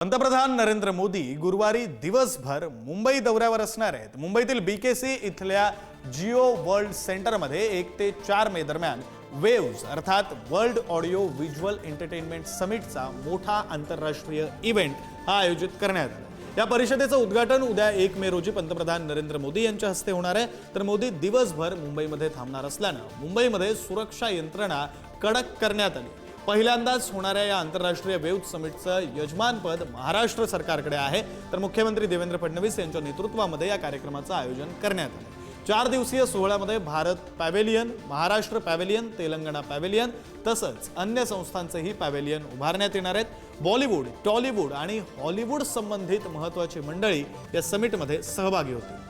पंतप्रधान नरेंद्र मोदी गुरुवारी दिवसभर मुंबई दौऱ्यावर असणार आहेत। मुंबईतील बीकेसी इथल्या जिओ वर्ल्ड सेंटरमध्ये 1 ते 4 मे दरम्यान वेव्स अर्थात वर्ल्ड ऑडिओ व्हिज्युअल एंटरटेनमेंट समिटचा मोठा आंतरराष्ट्रीय इव्हेंट हा आयोजित करण्यात आला। या परिषदेचं उद्घाटन उद्या 1 मे रोजी पंतप्रधान नरेंद्र मोदी यांच्या हस्ते होणार आहे। तर मोदी दिवसभर मुंबईमध्ये थांबणार असल्यानं मुंबईमध्ये सुरक्षा यंत्रणा कडक करण्यात आली। पहिल्यांदाच होणाऱ्या या आंतरराष्ट्रीय वेव्ह समिटचं यजमानपद महाराष्ट्र सरकारकडे आहे। तर मुख्यमंत्री देवेंद्र फडणवीस यांच्या नेतृत्वामध्ये या कार्यक्रमाचं आयोजन करण्यात आलं। 4 दिवसीय सोहळ्यामध्ये Bharat pavilion, Maharashtra pavilion, Telangana pavilion तसंच अन्य संस्थांचेही पॅव्हेलियन उभारण्यात येणार आहेत। बॉलिवूड, टॉलिवूड आणि हॉलिवूड संबंधित महत्त्वाची मंडळी या समिटमध्ये सहभागी होतील।